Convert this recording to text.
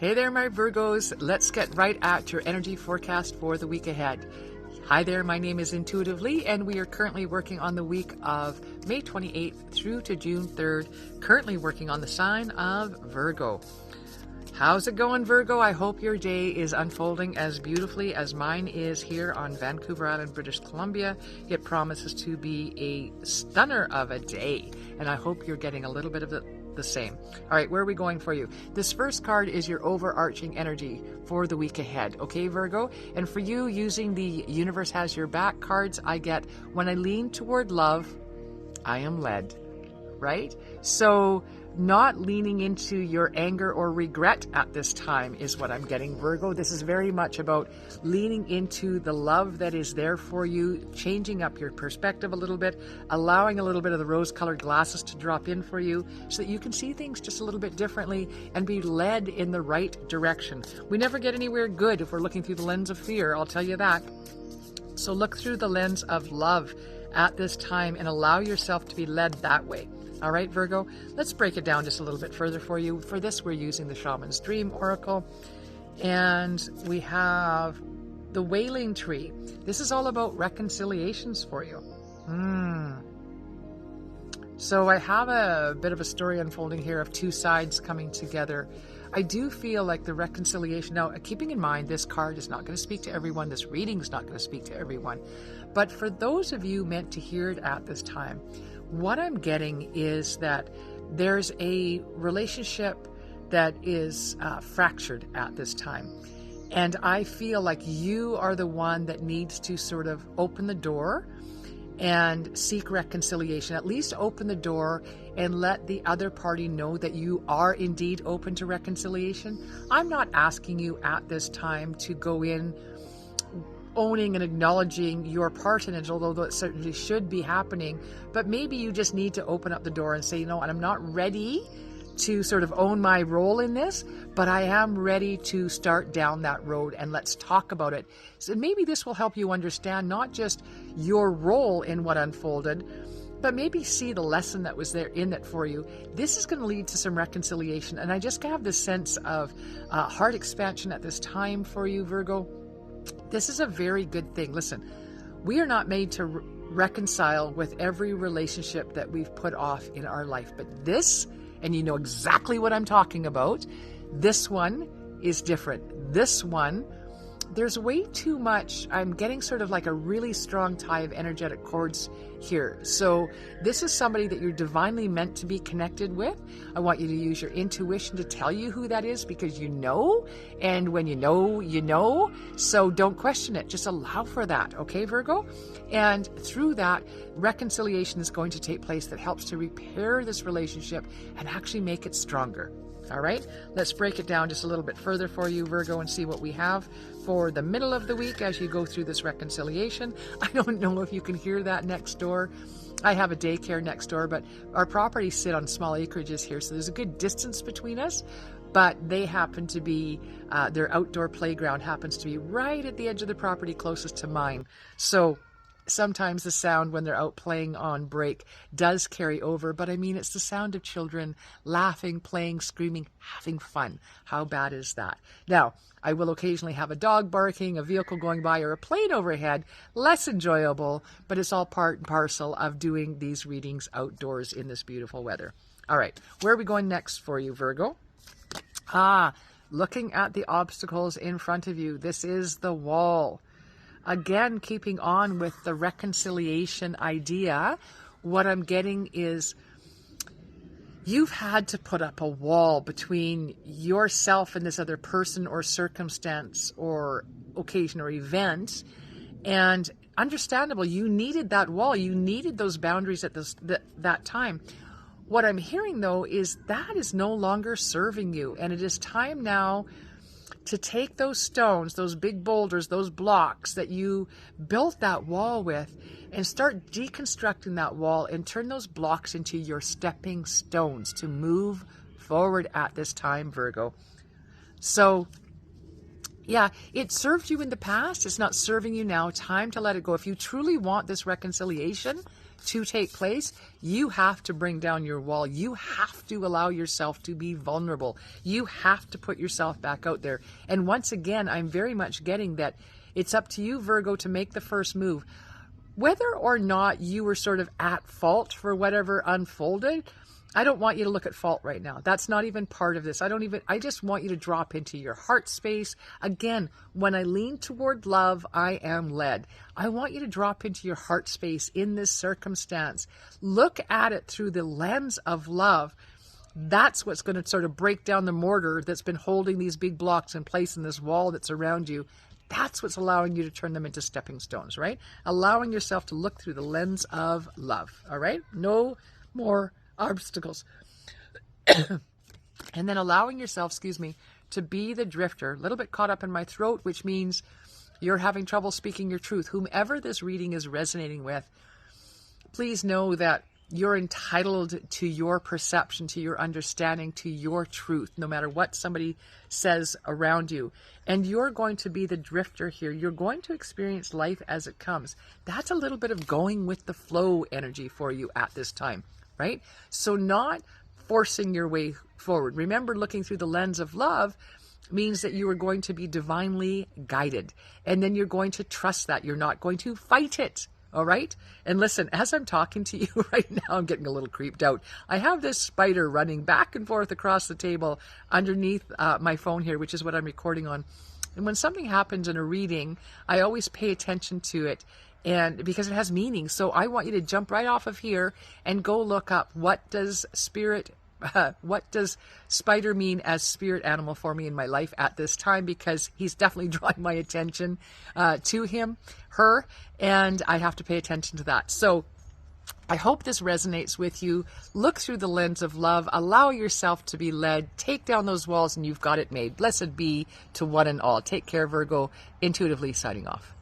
Hey there, my Virgos. Let's get right at your energy forecast for the week ahead. Hi there, my name is Intuitive Lee, and we are currently working on the week of May 28th through to June 3rd, currently working on the sign of Virgo. How's it going, Virgo? I hope your day is unfolding as beautifully as mine is here on Vancouver Island, British Columbia. It promises to be a stunner of a day, and I hope you're getting a little bit of the same. All right, where are we going for you? This first card is your overarching energy for the week ahead, okay, Virgo? And for you, using the Universe Has Your Back cards, I get, when I lean toward love, I am led, right? So not leaning into your anger or regret at this time is what I'm getting, Virgo. This is very much about leaning into the love that is there for you, changing up your perspective a little bit, allowing a little bit of the rose-colored glasses to drop in for you so that you can see things just a little bit differently and be led in the right direction. We never get anywhere good if we're looking through the lens of fear, I'll tell you that. So look through the lens of love at this time and allow yourself to be led that way. All right, Virgo, let's break it down just a little bit further for you. For this, we're using the Shaman's Dream Oracle, and we have the Wailing Tree. This is all about reconciliations for you. So I have a bit of a story unfolding here of two sides coming together. I do feel like the reconciliation, now keeping in mind this card is not going to speak to everyone, this reading is not going to speak to everyone, but for those of you meant to hear it at this time, what I'm getting is that there's a relationship that is fractured at this time. And I feel like you are the one that needs to sort of open the door and seek reconciliation. At least open the door and let the other party know that you are indeed open to reconciliation. I'm not asking you at this time to go in owning and acknowledging your part in it, although that certainly should be happening, but maybe you just need to open up the door and say, you know what, I'm not ready to sort of own my role in this, but I am ready to start down that road and let's talk about it. So maybe this will help you understand not just your role in what unfolded, but maybe see the lesson that was there in it for you. This is going to lead to some reconciliation, and I just have this sense of heart expansion at this time for you, Virgo. This is a very good thing. Listen, we are not made to reconcile with every relationship that we've put off in our life. But this, and you know exactly what I'm talking about, this one is different. This one, there's way too much. I'm getting sort of like a really strong tie of energetic cords here. So this is somebody that you're divinely meant to be connected with. I want you to use your intuition to tell you who that is, because you know, and when you know, you know. So don't question it. Just allow for that, okay, Virgo? And through that, reconciliation is going to take place that helps to repair this relationship and actually make it stronger. All right, let's break it down just a little bit further for you, Virgo, and see what we have for the middle of the week as you go through this reconciliation. I don't know if you can hear that next door. I have a daycare next door, but our properties sit on small acreages here, so there's a good distance between us, but they happen to be, their outdoor playground happens to be right at the edge of the property closest to mine. So sometimes the sound when they're out playing on break does carry over, but I mean, it's the sound of children laughing, playing, screaming, having fun. How bad is that? Now, I will occasionally have a dog barking, a vehicle going by, or a plane overhead. Less enjoyable, but it's all part and parcel of doing these readings outdoors in this beautiful weather. All right, where are we going next for you, Virgo? Looking at the obstacles in front of you. This is the wall. Again, keeping on with the reconciliation idea, what I'm getting is you've had to put up a wall between yourself and this other person or circumstance or occasion or event. And understandable, you needed that wall. You needed those boundaries at that time. What I'm hearing, though, is that is no longer serving you. And it is time now to take those stones, those big boulders, those blocks that you built that wall with, and start deconstructing that wall and turn those blocks into your stepping stones to move forward at this time, Virgo. So, yeah, it served you in the past. It's not serving you now. Time to let it go. If you truly want this reconciliation, to take place, you have to bring down your wall. You have to allow yourself to be vulnerable. You have to put yourself back out there. And once again, I'm very much getting that it's up to you, Virgo, to make the first move. Whether or not you were sort of at fault for whatever unfolded, I don't want you to look at fault right now. That's not even part of this. I just want you to drop into your heart space. Again, when I lean toward love, I am led. I want you to drop into your heart space in this circumstance. Look at it through the lens of love. That's what's going to sort of break down the mortar that's been holding these big blocks in place in this wall that's around you. That's what's allowing you to turn them into stepping stones, right? Allowing yourself to look through the lens of love, all right? No more obstacles. And then allowing yourself, to be the drifter. A little bit caught up in my throat, which means you're having trouble speaking your truth. Whomever this reading is resonating with, please know that you're entitled to your perception, to your understanding, to your truth, no matter what somebody says around you. And you're going to be the drifter here. You're going to experience life as it comes. That's a little bit of going with the flow energy for you at this time, right? So not forcing your way forward. Remember, looking through the lens of love means that you are going to be divinely guided. And then you're going to trust that. You're not going to fight it. All right? And listen, as I'm talking to you right now, I'm getting a little creeped out. I have this spider running back and forth across the table underneath my phone here, which is what I'm recording on. And when something happens in a reading, I always pay attention to it, and because it has meaning. So I want you to jump right off of here and go look up, what does spider mean as spirit animal for me in my life at this time, because he's definitely drawing my attention to her, and I have to pay attention to that. So I hope this resonates with you. Look through the lens of love. Allow yourself to be led. Take down those walls and you've got it made. Blessed be to one and all. Take care, Virgo. Intuitively signing off.